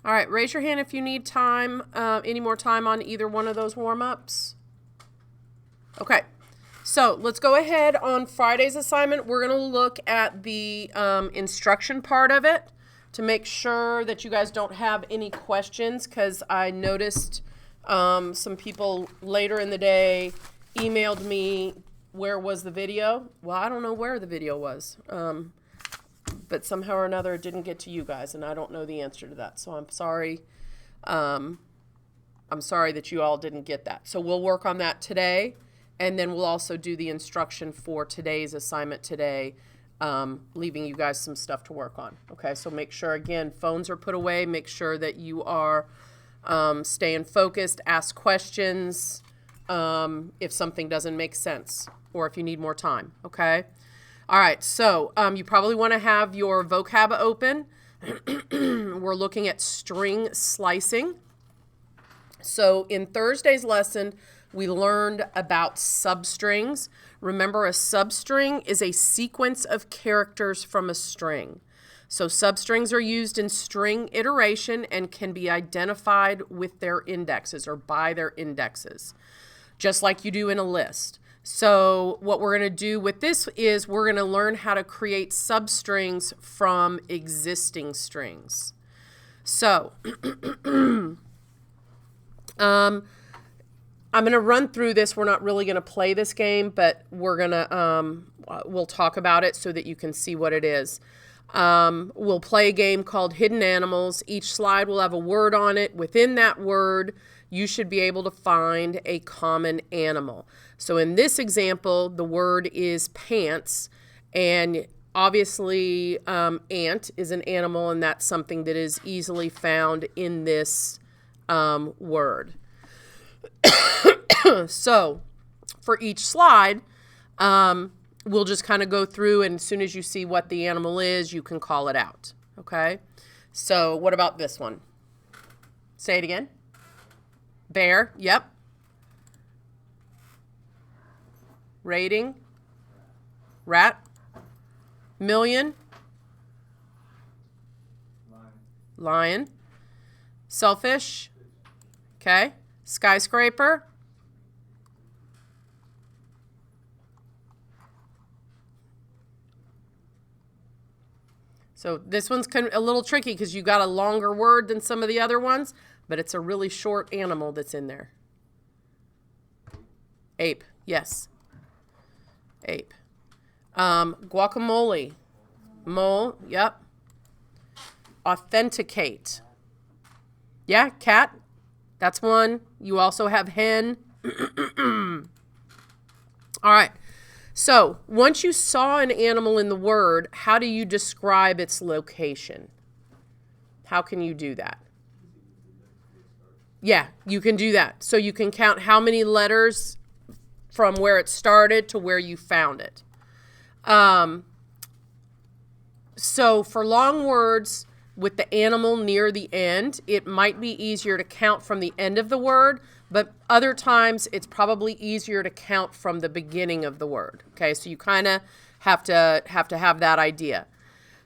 All right, raise your hand if you need time, any more time on either one of those warm-ups. Okay, so let's go ahead on Friday's assignment. We're going to look at the instruction part of it to make sure that you guys don't have any questions, because I noticed some people later in the day emailed me, where was the video? Well, I don't know where the video was. But somehow or another it didn't get to you guys, and I don't know the answer to that. So I'm sorry. I'm sorry that you all didn't get that. So we'll work on that today, and then we'll also do the instruction for today's assignment today, leaving you guys some stuff to work on. Okay, so make sure, again, phones are put away. Make sure that you are staying focused. Ask questions if something doesn't make sense or if you need more time, okay? All right, so you probably want to have your vocab open. We're looking at string slicing. So in Thursday's lesson, we learned about substrings. Remember, a substring is a sequence of characters from a string. So substrings are used in string iteration and can be identified with their indexes or by their indexes, just like you do in a list. So what we're going to do with this is we're going to learn how to create substrings from existing strings. So I'm going to run through this. We're not really going to play this game, but we're going to we'll talk about it so that you can see what it is. We'll play a game called Hidden Animals. Each slide will have a word on it. Within that word, you should be able to find a common animal. So in this example, the word is pants, and obviously ant is an animal, and that's something that is easily found in this word. So for each slide, we'll just kind of go through, and as soon as you see what the animal is, you can call it out, okay? So what about this one? Say it again. Bear, yep. Rating, rat, million, lion, selfish, okay, skyscraper, so this one's kind of a little tricky because you got a longer word than some of the other ones, but it's a really short animal that's in there. Ape, yes. Ape. Guacamole. Mole, yep. Authenticate. Yeah, cat. That's one. You also have hen. All right. So once you saw an animal in the word, how do you describe its location? How can you do that? Yeah, you can do that. So you can count how many letters from where it started to where you found it. So for long words with the animal near the end, it might be easier to count from the end of the word, but other times it's probably easier to count from the beginning of the word. Okay, so you kind of have to have that idea.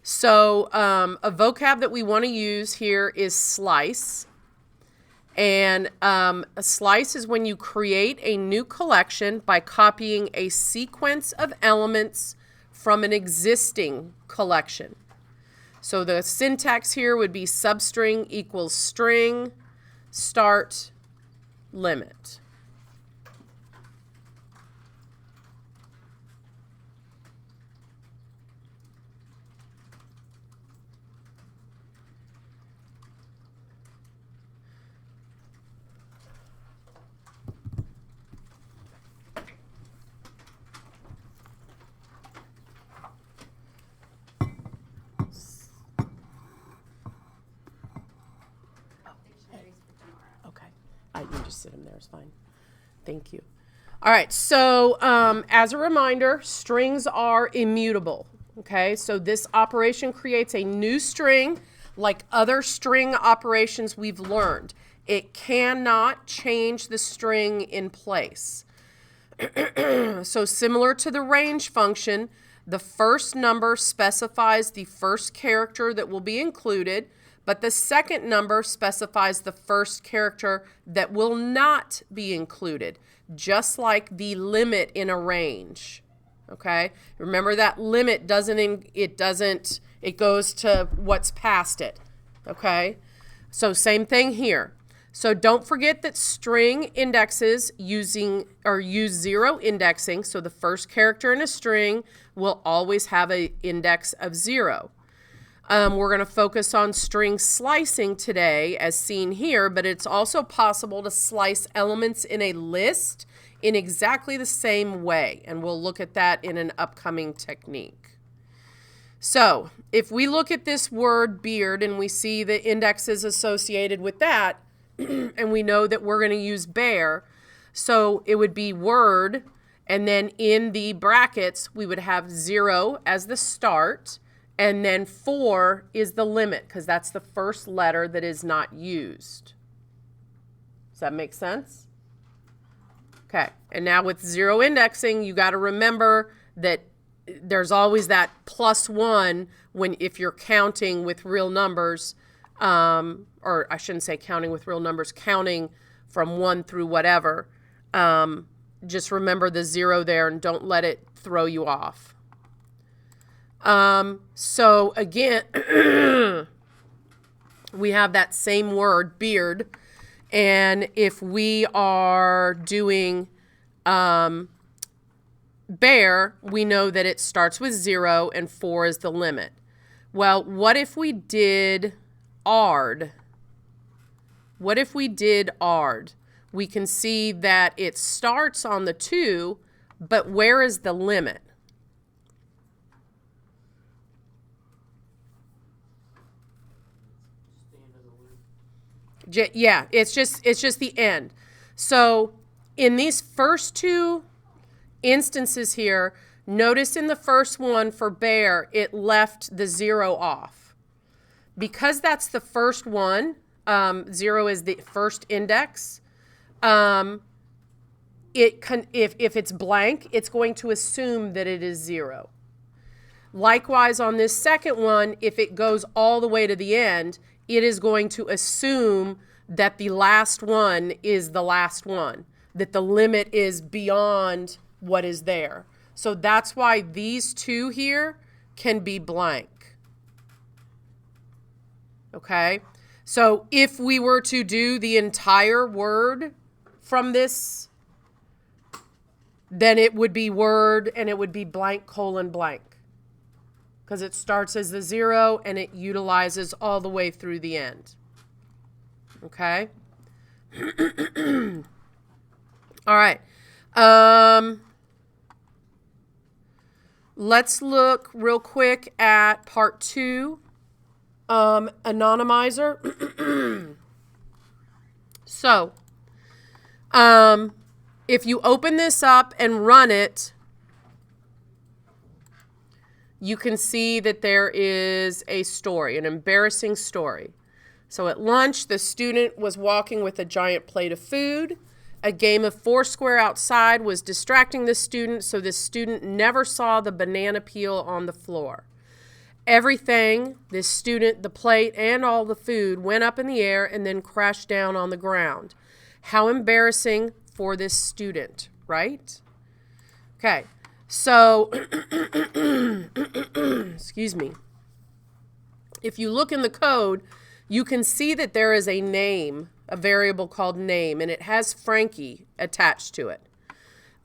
So a vocab that we want to use here is slice. And a slice is when you create a new collection by copying a sequence of elements from an existing collection. So the syntax here would be substring equals string, start, limit. You can just sit him there, it's fine. Thank you. All right, so as a reminder, strings are immutable, okay? So this operation creates a new string like other string operations we've learned. It cannot change the string in place. So similar to the range function, The first number specifies the first character that will be included, but the second number specifies the first character that will not be included, just like the limit in a range. Okay? Remember that limit it goes to what's past it. Okay? So same thing here. So don't forget that string indexes use zero indexing. So the first character in a string will always have an index of 0. We're going to focus on string slicing today as seen here, but it's also possible to slice elements in a list in exactly the same way. And we'll look at that in an upcoming technique. So if we look at this word beard and we see the indexes associated with that, and we know that we're going to use bear, so it would be word, and then in the brackets we would have 0 as the start, and then 4 is the limit because that's the first letter that is not used. Does that make sense? Okay, and now with 0 indexing, you got to remember that there's always that +1 if you're counting with real numbers. Or I shouldn't say counting with real numbers, counting from 1 through whatever. Just remember the 0 there and don't let it throw you off. So again, we have that same word, beard. And if we are doing bear, we know that it starts with 0 and 4 is the limit. Well, what if we did ard? What if we did ard? We can see that it starts on the 2, but where is the limit? Yeah, it's just the end. So in these first 2 instances here, notice in the first one for bear, it left the 0 off. Because that's the first one, 0 is the first index, if it's blank, it's going to assume that it is 0. Likewise, on this second one, if it goes all the way to the end, it is going to assume that the last one is the last one, that the limit is beyond what is there. So that's why these 2 here can be blank. Okay? So if we were to do the entire word from this, then it would be word and it would be blank colon blank. Because it starts as the 0 and it utilizes all the way through the end. Okay? All right. Let's look real quick at part 2. Anonymizer. So, if you open this up and run it, you can see that there is a story, an embarrassing story. So at lunch, the student was walking with a giant plate of food. A game of Foursquare outside was distracting the student, so the student never saw the banana peel on the floor. Everything, this student, the plate, and all the food went up in the air and then crashed down on the ground. How embarrassing for this student, right? Okay, so, excuse me. If you look in the code, you can see that there is a name, a variable called name, and it has Frankie attached to it.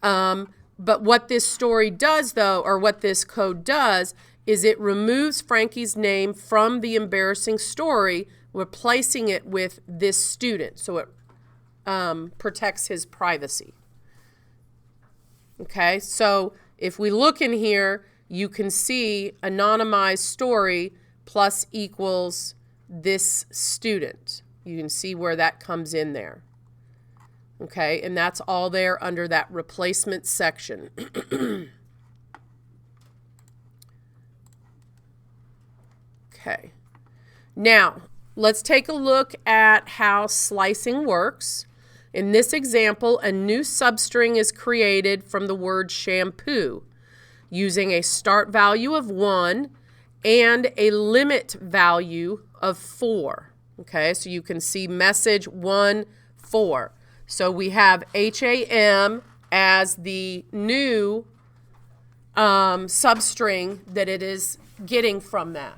But what this story does, though, or what this code does, is it removes Frankie's name from the embarrassing story, replacing it with this student. So it protects his privacy. Okay, so if we look in here, you can see anonymized story plus equals this student. You can see where that comes in there. Okay, and that's all there under that replacement section. Okay, now let's take a look at how slicing works. In this example, a new substring is created from the word shampoo. using a start value of 1 and a limit value of 4. Okay, so you can see message 1, 4. So we have HAM as the new substring that it is getting from that.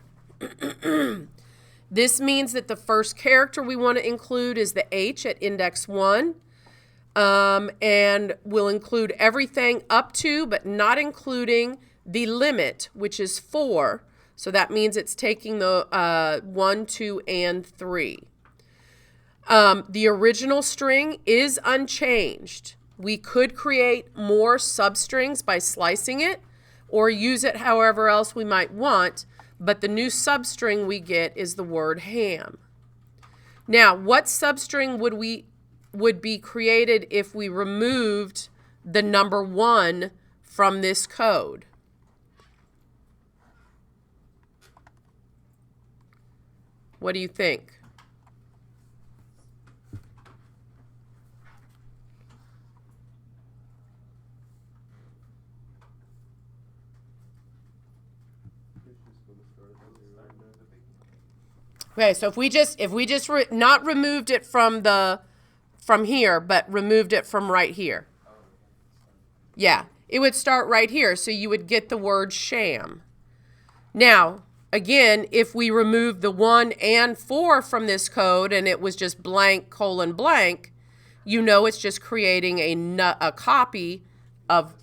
This means that the first character we want to include is the H at index 1. And we'll include everything up to, but not including the limit, which is 4. So that means it's taking the 1, 2, and 3. The original string is unchanged. We could create more substrings by slicing it or use it however else we might want, but the new substring we get is the word ham. Now, what substring would be created if we removed the number 1 from this code? What do you think? Okay, so if we just not removed it from here, but removed it from right here. Yeah, it would start right here, so you would get the word sham. Now, again, if we remove the 1 and 4 from this code and it was just blank colon blank, you know it's just creating a copy of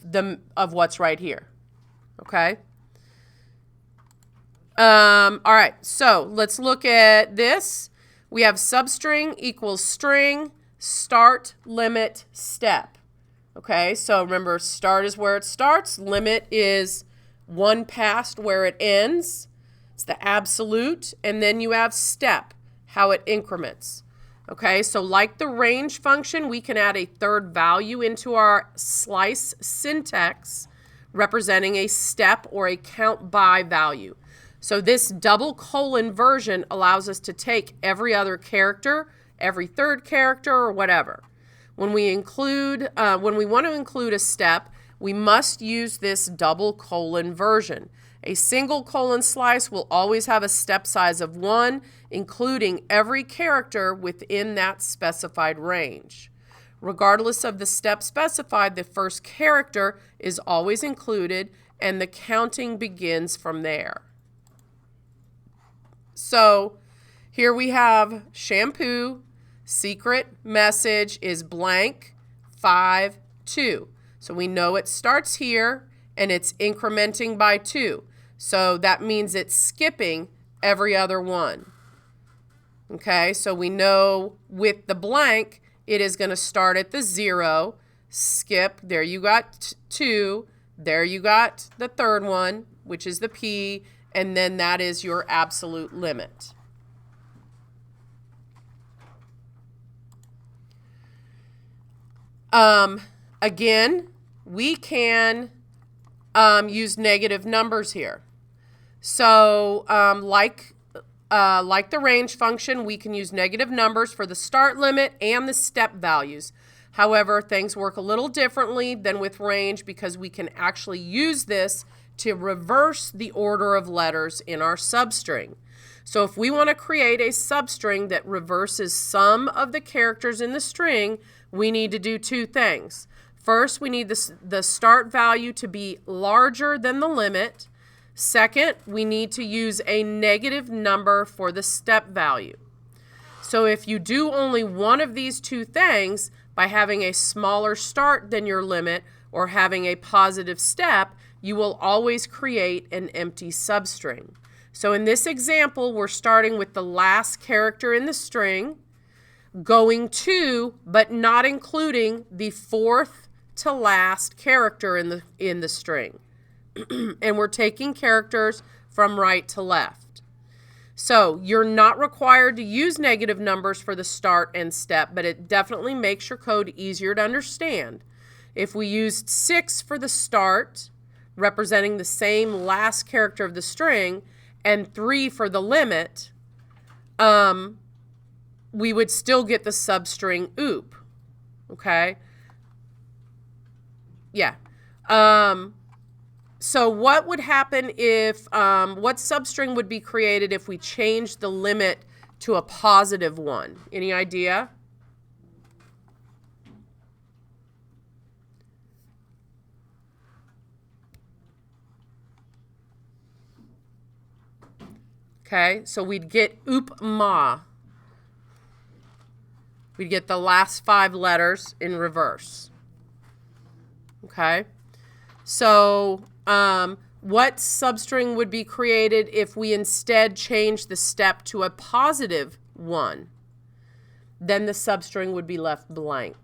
what's right here. Okay? All right, so let's look at this. We have substring equals string, start, limit, step. Okay, so remember, start is where it starts. Limit is 1 past where it ends. It's the absolute. And then you have step, how it increments. Okay, so like the range function, we can add a third value into our slice syntax representing a step or a count by value. So this double colon version allows us to take every other character, every third character, or whatever. When we want to include a step, we must use this double colon version. A single colon slice will always have a step size of 1, including every character within that specified range. Regardless of the step specified, the first character is always included, and the counting begins from there. So here we have shampoo, secret message is blank, 5, 2. So we know it starts here and it's incrementing by 2. So that means it's skipping every other one. Okay, so we know with the blank, it is going to start at the 0, skip, there you got 2, there you got the third one, which is the P, and then that is your absolute limit. Again, we can use negative numbers here. So like the range function, we can use negative numbers for the start limit and the step values. However, things work a little differently than with range because we can actually use this to reverse the order of letters in our substring. So if we want to create a substring that reverses some of the characters in the string, we need to do 2 things. First, we need the start value to be larger than the limit. Second, we need to use a negative number for the step value. So if you do only one of these 2 things, by having a smaller start than your limit or having a positive step, you will always create an empty substring. So in this example, we're starting with the last character in the string, going to, but not including the 4th to last character in the string. And we're taking characters from right to left. So you're not required to use negative numbers for the start and step, but it definitely makes your code easier to understand. If we used 6 for the start, representing the same last character of the string, and 3 for the limit, we would still get the substring oop. Okay? Yeah. So what would happen if, what substring would be created if we changed the limit to a positive one? Any idea? Okay, so we'd get oop-ma. We'd get the last 5 letters in reverse. Okay, so what substring would be created if we instead changed the step to a positive one? Then the substring would be left blank.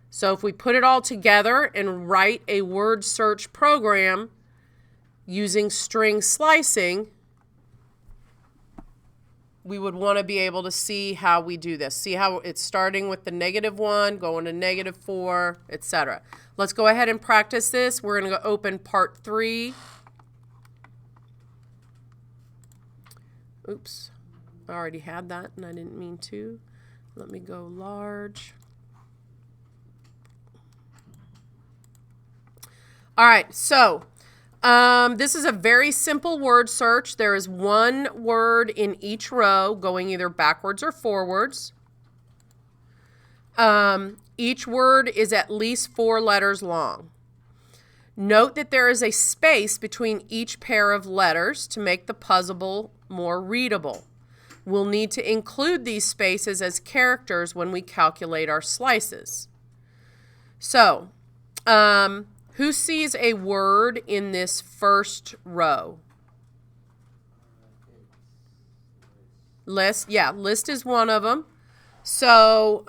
So if we put it all together and write a word search program using string slicing, we would want to be able to see how we do this. See how it's starting with the -1, going to -4, etc. Let's go ahead and practice this. We're going to go open part 3. Oops, I already had that and I didn't mean to. Let me go large. All right, so this is a very simple word search. There is one word in each row going either backwards or forwards. Each word is at least 4 letters long. Note that there is a space between each pair of letters to make the puzzle more readable. We'll need to include these spaces as characters when we calculate our slices. So, who sees a word in this first row? List, yeah, list is one of them. So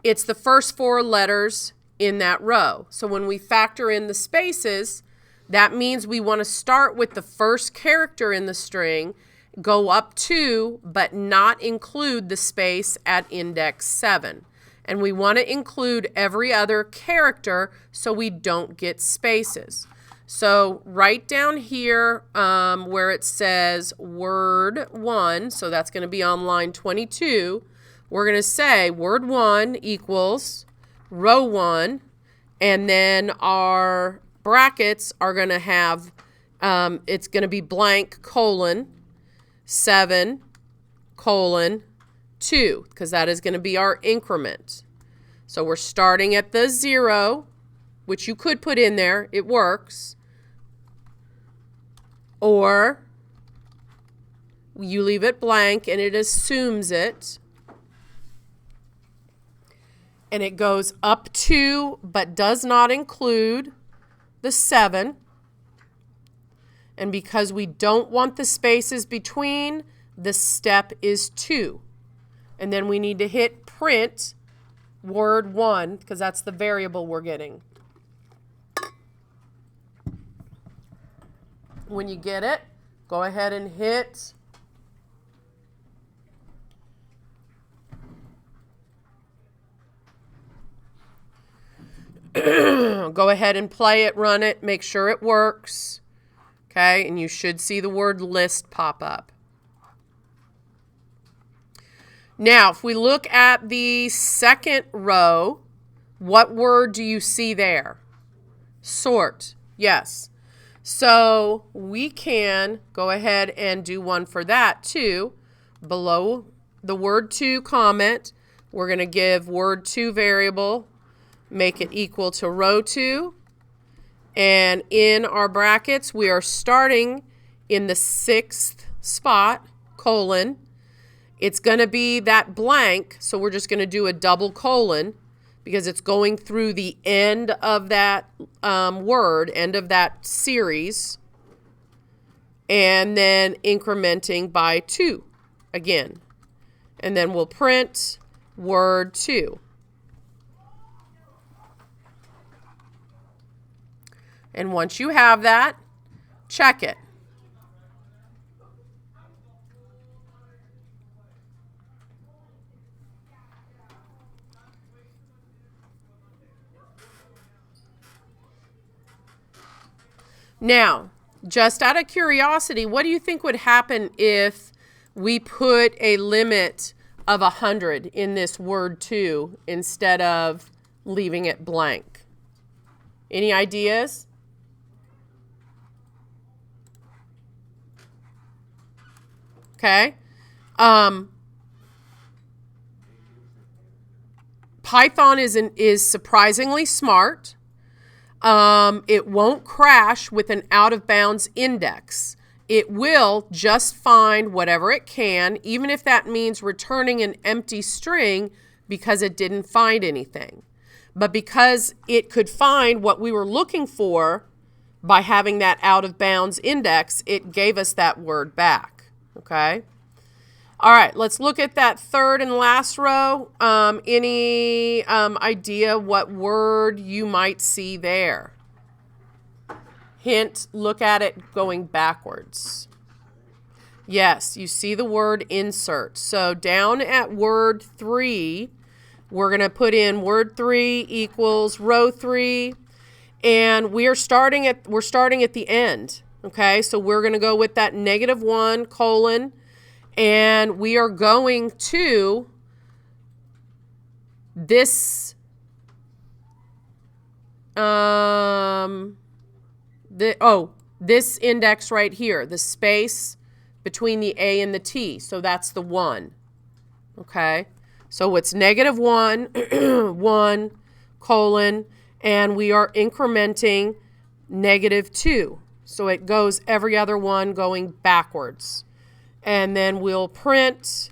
it's the first 4 letters in that row. So when we factor in the spaces, that means we want to start with the first character in the string, go up 2, but not include the space at index 7. And we want to include every other character so we don't get spaces. So right down here where it says word 1, so that's going to be on line 22, we're going to say word 1 equals row 1, and then our brackets are going to have, it's going to be blank colon 7 colon 2, because that is going to be our increment. So we're starting at the 0, which you could put in there. It works. Or you leave it blank and it assumes it. And it goes up 2, but does not include the 7. And because we don't want the spaces between, the step is 2. And then we need to hit print word 1 because that's the variable we're getting. When you get it, go ahead and hit go ahead and play it, run it, make sure it works. Okay, and you should see the word list pop up. Now, if we look at the second row, what word do you see there? Sort, yes. So we can go ahead and do one for that too. Below the word 2 comment, we're going to give word 2 variable, make it equal to row 2. And in our brackets, we are starting in the 6th spot, colon. It's going to be that blank, so we're just going to do a double colon because it's going through the end of that word, end of that series, and then incrementing by 2 again. And then we'll print word 2. And once you have that, check it. Now, just out of curiosity, what do you think would happen if we put a limit of 100 in this word 2 instead of leaving it blank? Any ideas? Okay. Python is surprisingly smart. It won't crash with an out-of-bounds index. It will just find whatever it can, even if that means returning an empty string because it didn't find anything. But because it could find what we were looking for by having that out-of-bounds index, it gave us that word back. Okay? All right, let's look at that third and last row. Any idea what word you might see there? Hint, look at it going backwards. Yes, you see the word insert. So down at word 3, we're going to put in word 3 equals row 3. And we're starting at the end. Okay, so we're going to go with that -1 colon. And we are going to this this index right here, the space between the A and the T. So that's the 1. Okay? So it's -1, 1, colon, and we are incrementing -2. So it goes every other one going backwards. And then we'll print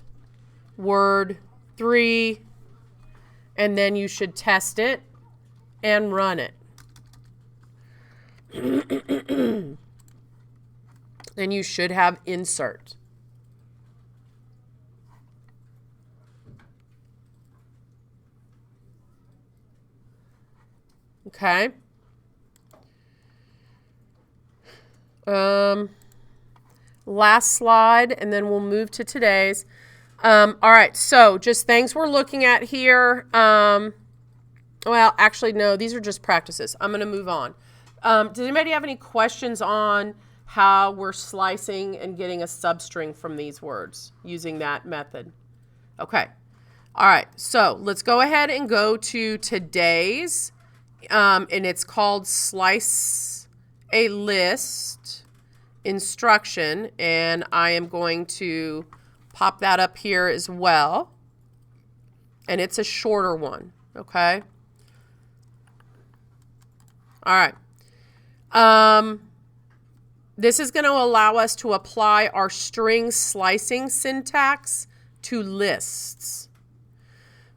word 3, and then you should test it and run it. Then you should have insert. Okay. Last slide, and then we'll move to today's. All right, so just things we're looking at here. Well, actually, no, these are just practices. I'm going to move on. Does anybody have any questions on how we're slicing and getting a substring from these words using that method? Okay. All right, so let's go ahead and go to today's, and it's called Slice a List instruction, and I am going to pop that up here as well, and it's a shorter one. Okay. All right. This is going to allow us to apply our string slicing syntax to lists.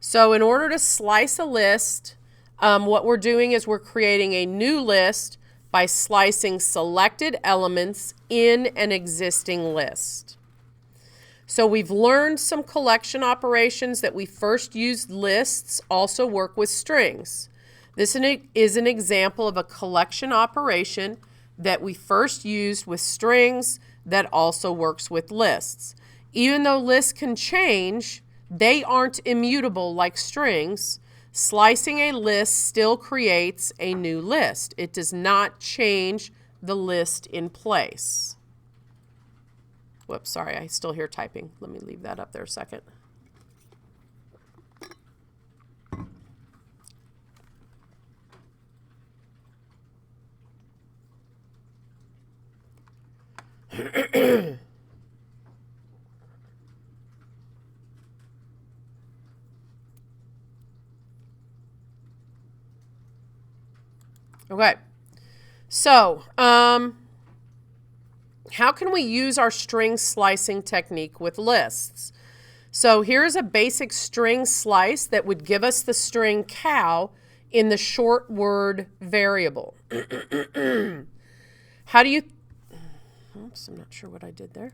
So in order to slice a list, what we're doing is we're creating a new list by slicing selected elements in an existing list. So we've learned some collection operations that we first used lists also work with strings. This is an example of a collection operation that we first used with strings that also works with lists. Even though lists can change, they aren't immutable like strings. Slicing a list still creates a new list. It does not change the list in place. Whoops, sorry, I still hear typing. Let me leave that up there a second. Okay, so how can we use our string slicing technique with lists? So here's a basic string slice that would give us the string cow in the short word variable. How do you, oops, I'm not sure what I did there.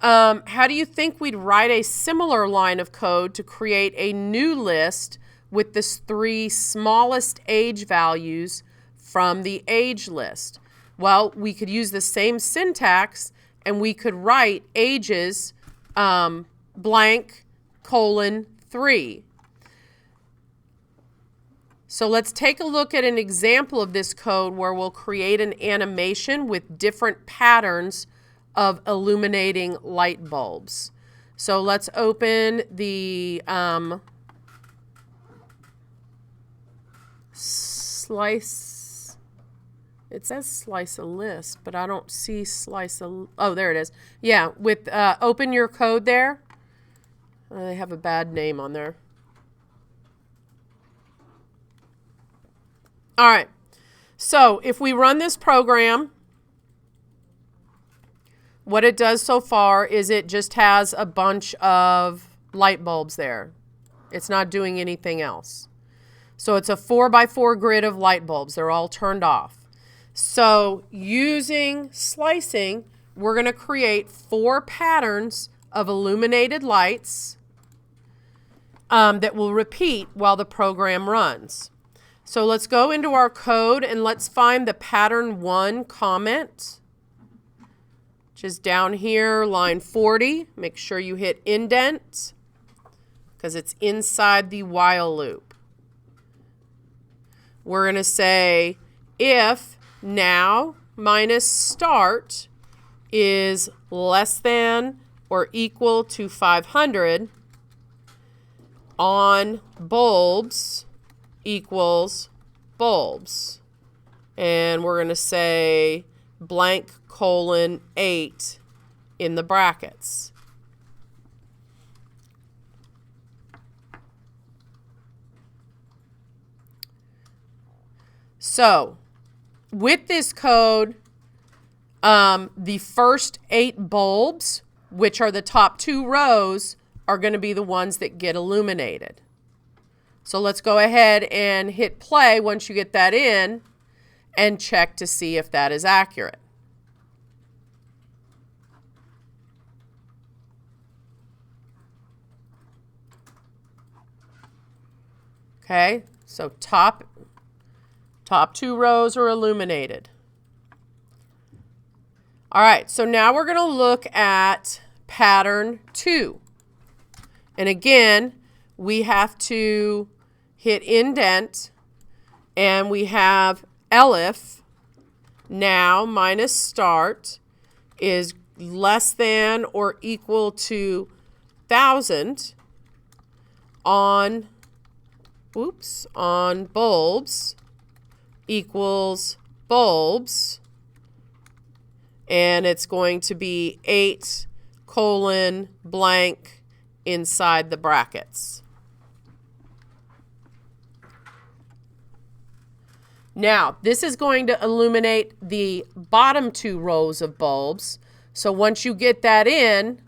How do you think we'd write a similar line of code to create a new list with the 3 smallest age values from the age list? Well, we could use the same syntax and we could write ages blank colon 3. So let's take a look at an example of this code where we'll create an animation with different patterns of illuminating light bulbs. So let's open the slice It says slice a list, but I don't see slice a... Oh, there it is. Yeah, with open your code there. They have a bad name on there. All right. So if we run this program, what it does so far is it just has a bunch of light bulbs there. It's not doing anything else. So it's a 4x4 grid of light bulbs. They're all turned off. So using slicing, we're going to create 4 patterns of illuminated lights that will repeat while the program runs. So let's go into our code and let's find the pattern 1 comment, which is down here, line 40. Make sure you hit indent because it's inside the while loop. We're going to say if now minus start is less than or equal to 500 on bulbs equals bulbs. And we're going to say blank colon 8 in the brackets. So with this code, the first 8 bulbs, which are the top 2 rows, are going to be the ones that get illuminated. So let's go ahead and hit play once you get that in and check to see if that is accurate. Okay, so top 2 rows are illuminated. All right, so now we're going to look at pattern 2. And again, we have to hit indent, and we have elif now minus start is less than or equal to 1,000 on bulbs equals bulbs, and it's going to be 8 colon blank inside the brackets. Now, this is going to illuminate the bottom 2 rows of bulbs. So once you get that in,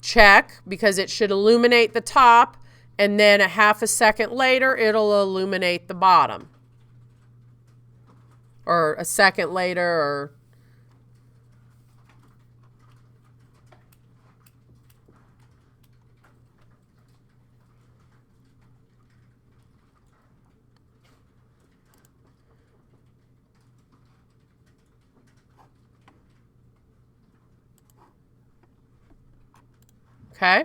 check, because it should illuminate the top, and then a half a second later, it'll illuminate the bottom. Or a second later, or... Okay.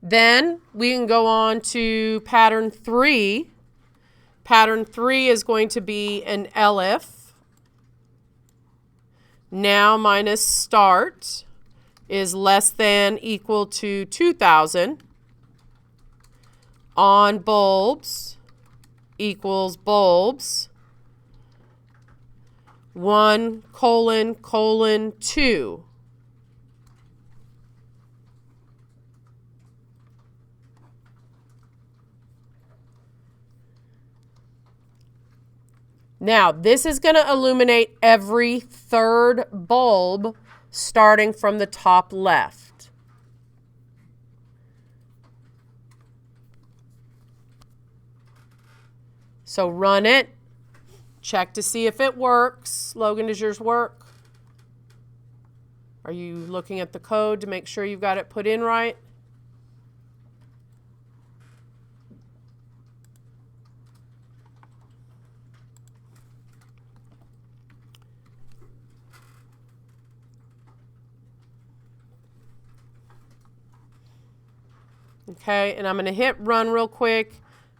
Then we can go on to pattern 3. Pattern 3 is going to be an elif. Now minus start is less than equal to 2,000 on bulbs equals bulbs 1 colon colon 2. Now, this is going to illuminate every 3rd bulb starting from the top left. So run it. Check to see if it works. Logan, does yours work? Are you looking at the code to make sure you've got it put in right? Okay, and I'm going to hit run real quick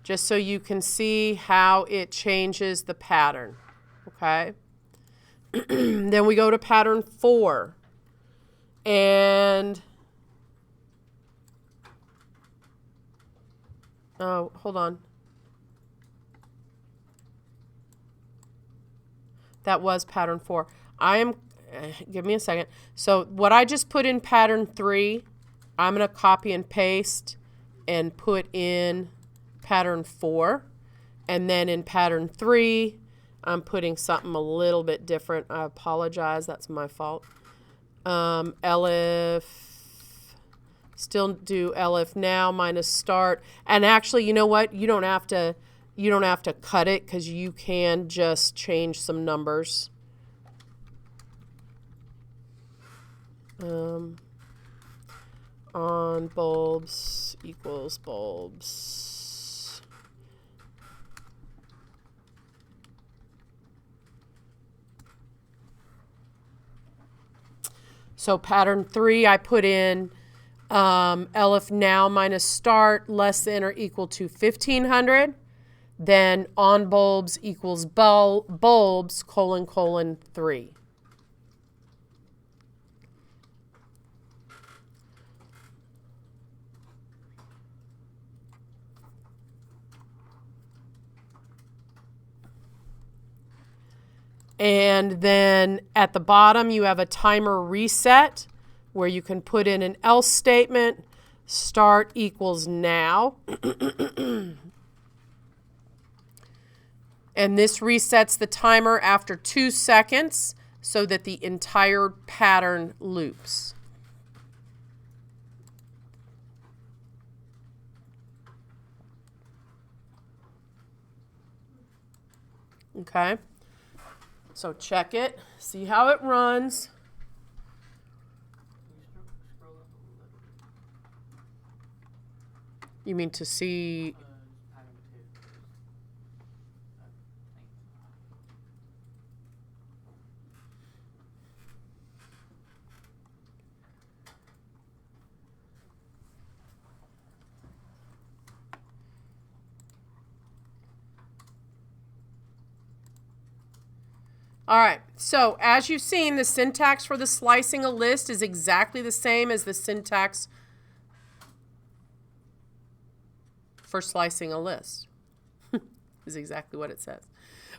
just so you can see how it changes the pattern. Okay. Then we go to pattern 4. And, oh, hold on. That was pattern 4. Give me a second. So what I just put in pattern 3, I'm going to copy and paste and put in pattern 4. And then in pattern 3, I'm putting something a little bit different. I apologize. That's my fault. Elif. Still do elif now minus start. And actually, you know what? You don't have to cut it because you can just change some numbers. On bulbs equals bulbs. So pattern 3, I put in elif now minus start less than or equal to 1500. Then on bulbs equals bulbs : 3. And then at the bottom, you have a timer reset where you can put in an else statement. Start equals now. And this resets the timer after 2 seconds so that the entire pattern loops. Okay. So check it, see how it runs. You mean to see? All right, so as you've seen, the syntax for the slicing a list is exactly the same as the syntax for slicing a list. Is exactly what it says.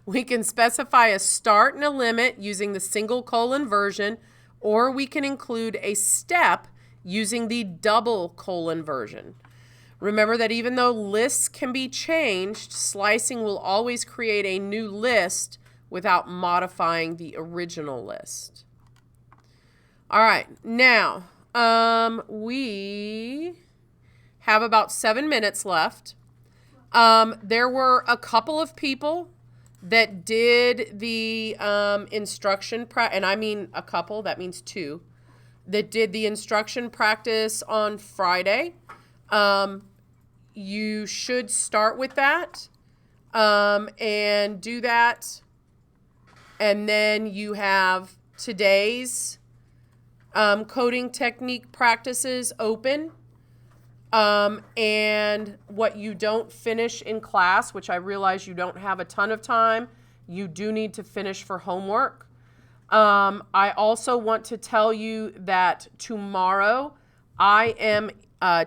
We can specify a start and a limit using the single colon version, or we can include a step using the double colon version. Remember that even though lists can be changed, slicing will always create a new list without modifying the original list. All right, now we have about 7 minutes left. There were a couple of people that did the instruction, and I mean a couple, that means 2, that did the instruction practice on Friday. You should start with that and do that. And then you have today's coding technique practices open. And what you don't finish in class, which I realize you don't have a ton of time, you do need to finish for homework. I also want to tell you that tomorrow I am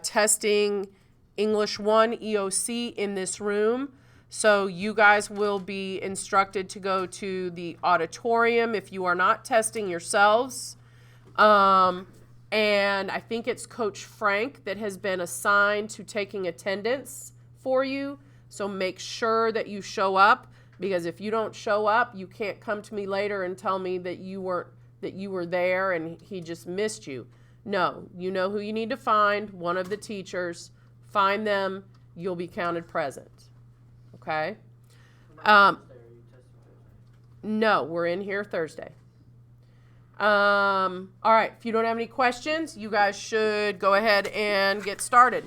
testing English 1 EOC in this room. So you guys will be instructed to go to the auditorium if you are not testing yourselves. And I think it's Coach Frank that has been assigned to taking attendance for you. So make sure that you show up, because if you don't show up, you can't come to me later and tell me that you were there and he just missed you. No, you know who you need to find, one of the teachers. Find them, you'll be counted present. Okay? No, we're in here Thursday. All right, if you don't have any questions, you guys should go ahead and get started.